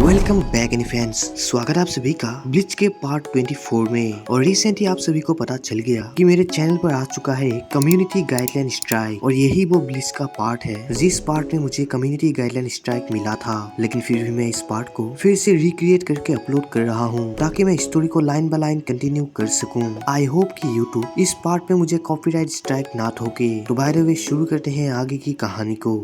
Welcome back any fans. स्वागत है आप सभी का ब्लिच के पार्ट 24 में। और रिसेंटली आप सभी को पता चल गया कि मेरे चैनल पर आ चुका है कम्युनिटी गाइडलाइन स्ट्राइक, और यही वो ब्लिच का पार्ट है जिस पार्ट में मुझे कम्युनिटी गाइडलाइन स्ट्राइक मिला था। लेकिन फिर भी मैं इस पार्ट को फिर से रिक्रिएट करके अपलोड कर रहा हूँ ताकि मैं स्टोरी को लाइन बाय लाइन कंटिन्यू कर सकूँ। आई होप कि यूट्यूब इस पार्ट में मुझे कॉपीराइट स्ट्राइक ना ठोके। तो बाय द वे शुरू करते हैं आगे की कहानी को।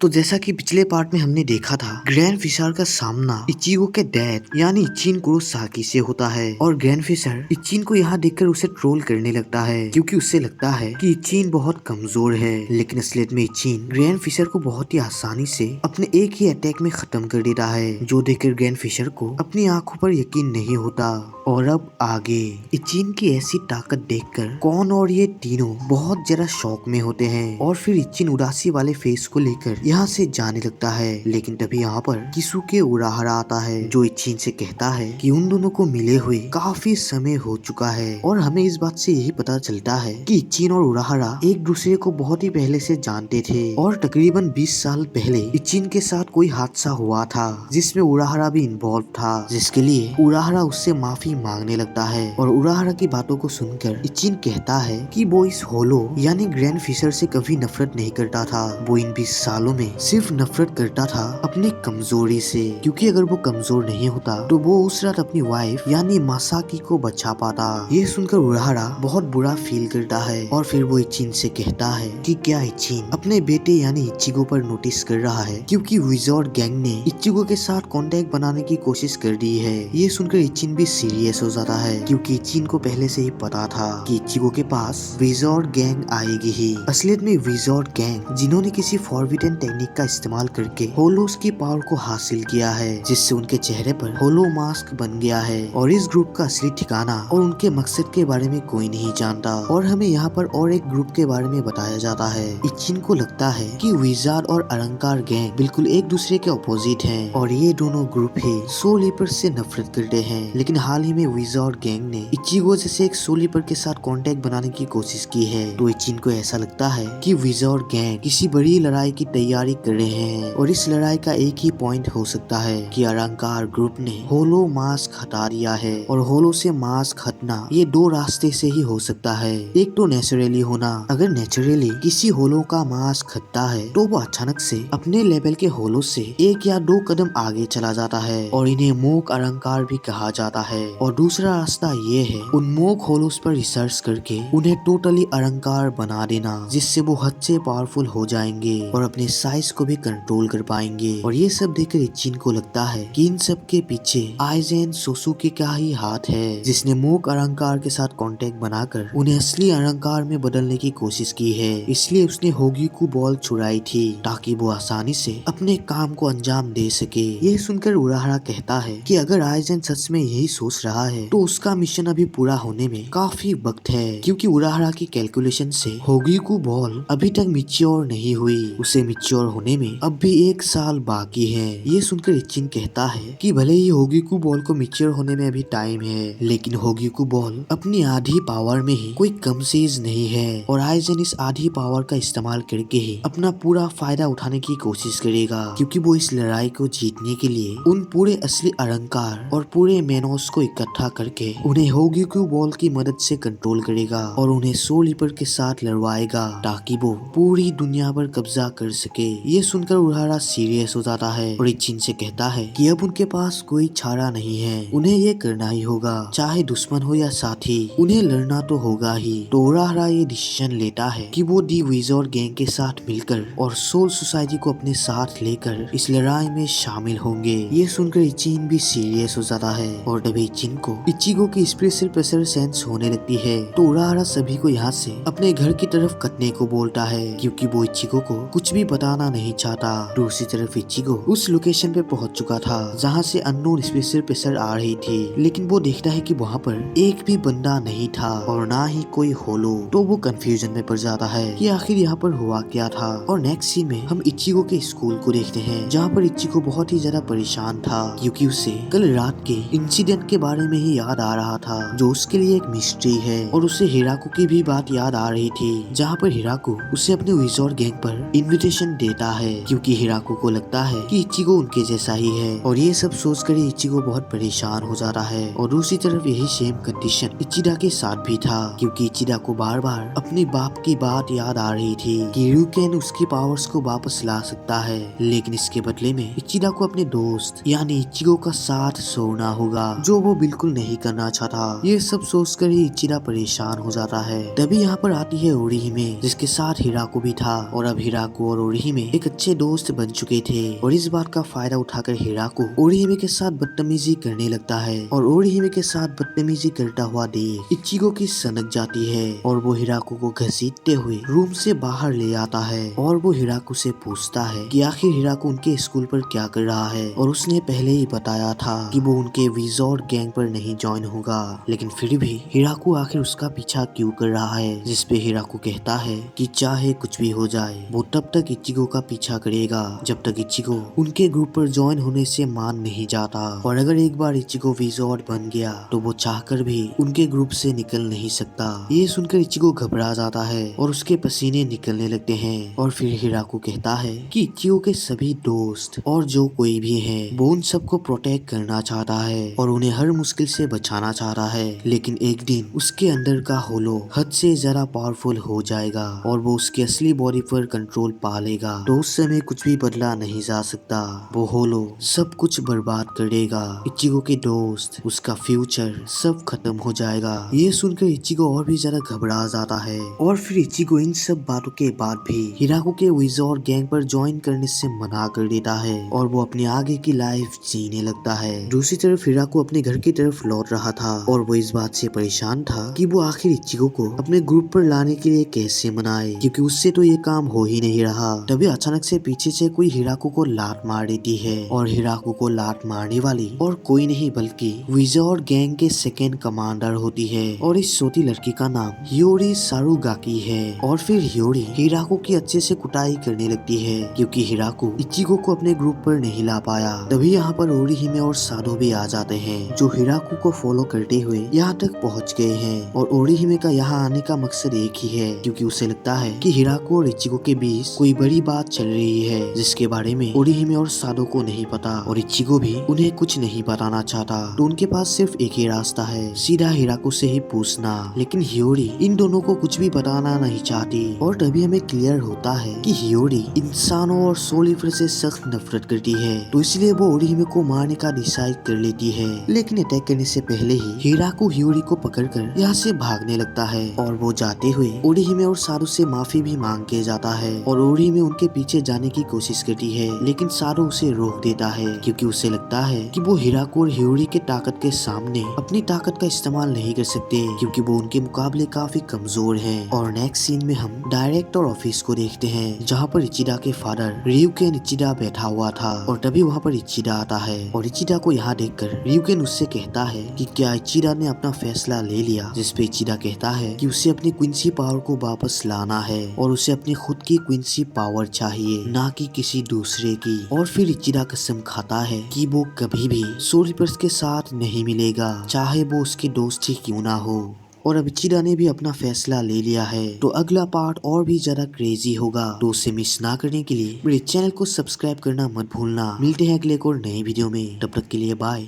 तो जैसा कि पिछले पार्ट में हमने देखा था, ग्रैंड फिशर का सामना इचिगो के डैड यानी इचिन कुरोसाकी से होता है। और ग्रैंड फिशर इचिन को यहाँ देखकर उसे ट्रोल करने लगता है क्योंकि उसे लगता है कि इचिन बहुत कमजोर है। लेकिन असलियत में इचिन ग्रैंड फिशर को बहुत ही आसानी से अपने एक ही अटैक में खत्म कर देता है, जो देखकर ग्रैंड फिशर को अपनी आंखों पर यकीन नहीं होता। और अब आगे इचिन की ऐसी ताकत देखकर कौन और ये तीनों बहुत ज्यादा शौक में होते हैं। और फिर इचिन उदासी वाले फेस को लेकर यहाँ से जाने लगता है। लेकिन तभी यहाँ पर किसुके उराहरा आता है जो इचिन से कहता है कि उन दोनों को मिले हुए काफी समय हो चुका है। और हमें इस बात से यही पता चलता है कि इचिन और उराहरा एक दूसरे को बहुत ही पहले से जानते थे। और तकरीबन 20 साल पहले इचिन के साथ कोई हादसा हुआ था जिसमें उराहरा भी इन्वॉल्व था, जिसके लिए उराहरा उससे माफी मांगने लगता है। और उराहरा की बातों को सुनकर इचिन कहता है कि वो इस होलो यानी ग्रैंड फिशर से कभी नफरत नहीं करता था। वो इन 20 सालों में सिर्फ नफरत करता था अपनी कमजोरी से, क्योंकि अगर वो कमजोर नहीं होता तो वो उस रात अपनी वाइफ यानी मासाकी को बचा पाता। ये सुनकर उराहरा बहुत बुरा फील करता है। और फिर वो इचिन से कहता है कि क्या इचिन अपने बेटे यानी इचिगो पर नोटिस कर रहा है, क्योंकि विजॉर्ड गैंग ने इचिगो के साथ कांटेक्ट बनाने की कोशिश कर दी है। ये सुनकर इचिन भी सीरियस हो जाता है क्योंकि इचिन को पहले से ही पता था कि इचिगो के पास विजॉर्ड गैंग आएगी ही। असलियत में विजॉर्ड गैंग जिन्होंने किसी फॉरबिडन टेक्निक का इस्तेमाल करके होलोस की पावर को हासिल किया है, जिससे उनके चेहरे पर होलो मास्क बन गया है। और इस ग्रुप का असली ठिकाना और उनके मकसद के बारे में कोई नहीं जानता। और हमें यहाँ पर और एक ग्रुप के बारे में बताया जाता है। इचिन को लगता है कि विजार्ड और अलंकार गैंग बिल्कुल एक दूसरे के अपोजिट हैं और ये दोनों ग्रुप ही सोल रीपर से नफरत करते हैं। लेकिन हाल ही में विजार्ड गैंग ने इचिगो जैसे एक सोल रीपर के साथ कांटेक्ट बनाने की कोशिश की है। तो इचिन को ऐसा लगता है कि विजार्ड गैंग किसी बड़ी लड़ाई की तैयारी कर रहे हैं। और इस लड़ाई का एक ही पॉइंट हो सकता है कि अलंकार ग्रुप ने होलो मास्क हटा दिया है। और होलो से मास्क हटना ये दो रास्ते से ही हो सकता है। एक तो नेचुरली होना, अगर नेचुरली किसी होलो का मास्क हटता है तो वो अचानक से अपने लेवल के होलो से एक या दो कदम आगे चला जाता है और इन्हें मोक अलंकार भी कहा जाता है। और दूसरा रास्ता ये है उन मोक होलोस पर रिसर्च करके उन्हें टोटली अलंकार बना देना, जिससे वो हद से पावरफुल हो जाएंगे और अपने साइज को भी कंट्रोल कर पाएंगे। और ये सब देखकर इचिन को लगता है कि इन सब के पीछे आइजेन सोसुके का ही हाथ है, जिसने मोक अलंकार के साथ कांटेक्ट बनाकर उन्हें असली अलंकार में बदलने की कोशिश की है। इसलिए उसने होगीकू बॉल छुड़ाई थी ताकि वो आसानी से अपने काम को अंजाम दे सके। ये सुनकर उराहरा कहता है कि अगर आइजेन सच में यही सोच रहा है तो उसका मिशन अभी पूरा होने में काफी वक्त है, क्योंकि उराहरा की कैलकुलेशन से होगीकू बॉल अभी तक मिच्योर नहीं हुई। उसे मिच्योर होने में अब भी 1 साल बाकी है। ये सुनकर इचिन कहता है कि भले ही होगीकू बॉल को मिच्योर होने में अभी टाइम है, लेकिन होगीकू बॉल अपनी आधी पावर में ही कोई कम चीज नहीं है। और आइजेन इस आधी पावर का इस्तेमाल करके ही अपना पूरा फायदा उठाने की कोशिश करेगा, क्योंकि वो इस लड़ाई को जीतने के लिए उन पूरे असली अलंकार और पूरे मेनोस को इकट्ठा करके उन्हें होगीकू बॉल की मदद से कंट्रोल करेगा और उन्हें सोल रीपर के साथ लड़वाएगा ताकि वो पूरी दुनिया पर कब्जा कर सके। ये सुनकर उराहरा सीरियस हो जाता है और इचिन से कहता है कि अब उनके पास कोई चारा नहीं है, उन्हें ये करना ही होगा, चाहे दुश्मन हो या साथी, उन्हें लड़ना तो होगा ही। तो उराहरा ये डिसीजन लेता है कि वो दी विजॉर्ड गैंग के साथ मिलकर और सोल सोसाइटी को अपने साथ लेकर इस लड़ाई में शामिल होंगे। ये सुनकर इचिन भी सीरियस हो जाता है और तभी इचिन को इचिगो की स्पेशल प्रेशर सेंस होने लगती है। तो उराहरा सभी को यहाँ से अपने घर की तरफ कटने को बोलता है, क्योंकि वो इचिगो को कुछ भी बताना नहीं चाहता। दूसरी तरफ इचिगो उस लोकेशन पे पहुंच चुका था जहाँ से अननोन स्पेशल प्रेशर आ रही थी, लेकिन वो देखता है कि वहाँ पर एक भी बंदा नहीं था और ना ही कोई होलो। तो वो कंफ्यूजन में पड़ जाता है कि आखिर यहाँ पर हुआ क्या था। और नेक्स्ट सीन में हम इचिगो के स्कूल को देखते हैं, जहाँ पर इचिगो बहुत ही ज्यादा परेशान था, क्योंकि उसे कल रात के इंसिडेंट के बारे में ही याद आ रहा था, जो उसके लिए एक मिस्ट्री है। और उसे हिराको की भी बात याद आ रही थी, जहाँ पर हिराको उसे अपने विजॉर्ड गैंग पर इन्विटेशन देता है क्योंकि हिराको को लगता है कि इचिगो उनके जैसा ही है। और ये सब सोचकर इचिगो बहुत परेशान हो जाता है। और दूसरी तरफ यही सेम कंडीशन इचिडा के साथ भी था क्योंकि इचिडा को बार बार अपने बाप की बात याद आ रही थी कि ryuken उसकी पावर्स को वापस ला सकता है, लेकिन इसके बदले में इचिडा को अपने दोस्त यानी इचिगो का साथ छोड़ना होगा, जो वो बिल्कुल नहीं करना चाहता। ये सब सोचकर ही इचिडा परेशान हो जाता है। तभी यहाँ पर आती है ओरिहिमे, जिसके साथ हिराको भी था। और अब हिराको और ओरिहिमे एक अच्छे दोस्त बन चुके थे। और इस बात का फायदा उठाकर हिराको ओरिहिमे के साथ बदतमीजी करने लगता है। और ओरिहिमे के साथ बदतमीजी करता हुआ देख इचिगो की सनक जाती है और वो हिराको को घसीटते हुए रूम से बाहर ले आता है। और वो हिराको से पूछता है कि आखिर हिराको उनके स्कूल पर क्या कर रहा है। और उसने पहले ही बताया था कि वो उनके विजोर्ड गैंग पर नहीं ज्वाइन होगा, लेकिन फिर भी हिराको आखिर उसका पीछा क्यों कर रहा है। जिसपे हिराको कहता है कि चाहे कुछ भी हो जाए वो तब तक इचिगो का पीछा करेगा जब तक इचिगो उनके ग्रुप पर ज्वाइन होने से मान नहीं जाता। और अगर एक बार इचिगो विजोर्ड बन गया तो वो चाहकर भी उनके ग्रुप से निकल नहीं सकता। ये सुनकर इचिगो घबरा जाता है और उसके पसीने निकलने लगते हैं। और फिर हिराको कहता है कि इचिगो के सभी दोस्त और जो कोई भी है वो उन सबको प्रोटेक्ट करना चाहता है और उन्हें हर मुश्किल से बचाना चाहता है। लेकिन एक दिन उसके अंदर का होलो हद से ज्यादा पावरफुल हो जाएगा और वो उसकी असली बॉडी पर कंट्रोल पा लेगा। तो उस समय कुछ भी बदला नहीं जा सकता। वो होलो सब कुछ बर्बाद कर देगा, इचिगो के दोस्त, उसका फ्यूचर सब खत्म हो जाएगा। ये सुनकर इचिगो और भी ज्यादा घबरा जाता है। और फिर इचिगो इन सब बातों के बाद भी हिराको के विजोर्ड गैंग पर ज्वाइन करने से मना कर देता है और वो अपने आगे की लाइफ जीने लगता है। दूसरी तरफ हिराको अपने घर की तरफ लौट रहा था और वो इस बात से परेशान था कि वो आखिर इचिगो को अपने ग्रुप पर लाने के लिए कैसे मनाए, क्योंकि उससे तो ये काम हो ही नहीं रहा। तभी अचानक से पीछे से कोई हिराको को लात मार देती है और हिराको को लात मारने वाली और कोई नहीं बल्कि विजोर्ड गैंग के सेकेंड कमांडर होती है। और इस छोटी लड़की का नाम हियोरी सारुगाकी है। और फिर हियोरी हिराको की अच्छे से कुटाई करने लगती है क्योंकि हिराको इचिगो को अपने ग्रुप पर नहीं ला पाया। तभी यहाँ पर ओरिहिमे और साधो भी आ जाते हैं जो हिराको को फॉलो करते हुए यहाँ तक पहुँच गए हैं। और ओरिहिमे का यहाँ आने का मकसद एक ही है क्योंकि उसे लगता है कि हिराको और इचिगो के बीच कोई बड़ी बात चल रही है जिसके बारे में ओरिहिमे और साधो को नहीं पता और इचिगो भी उन्हें कुछ नहीं बताना चाहता। तो उनके पास सिर्फ एक ही रास्ता है, सीधा हिराको से ही पूछना। लेकिन हियोरी इन दोनों को कुछ भी बताना नहीं चाहती। और तभी हमें क्लियर होता है कि हियोरी इंसानों और सोल रीपर से सख्त नफरत करती है, तो इसलिए वो ओरिहिमे को मारने का डिसाइड कर लेती है। लेकिन अटैक करने से पहले ही हिराको हियोरी को पकड़कर यहाँ से भागने लगता है और वो जाते हुए ओरिहिमे और साधो से माफी भी मांग के जाता है। और ओरिहिमे उनके पीछे जाने की कोशिश करती है लेकिन साधो उसे रोक देता है क्योंकि उसे लगता है कि वो हिराको और हियोरी के ताकत के सामने अपनी ताकत का इस्तेमाल नहीं कर सकते क्योंकि वो उनके मुकाबले काफी कमजोर हैं। और नेक्स्ट सीन में हम डायरेक्टर ऑफिस को देखते हैं जहाँ पर इचिडा के फादर ryuken इचिडा बैठा हुआ था। और तभी वहाँ पर इचिडा आता है और इचिडा को यहाँ देखकर ryuken उससे कहता है कि क्या इचिडा ने अपना फैसला ले लिया। जिसपे इचिडा कहता है कि उसे अपनी क्विंसी पावर को वापस लाना है और उसे अपनी खुद की क्विंसी पावर चाहिए, ना कि किसी दूसरे की। और फिर इचिडा कसम खाता है कि वो कभी भी सोल रीपर्स के साथ नहीं मिलेगा, चाहे वो उसके दोस्त ही क्यों ना हो। और अब इचिडा ने भी अपना फैसला ले लिया है। तो अगला पार्ट और भी ज्यादा क्रेजी होगा, तो उसे मिस ना करने के लिए मेरे चैनल को सब्सक्राइब करना मत भूलना। मिलते हैं अगले एक और नए वीडियो में, तब तक के लिए बाय।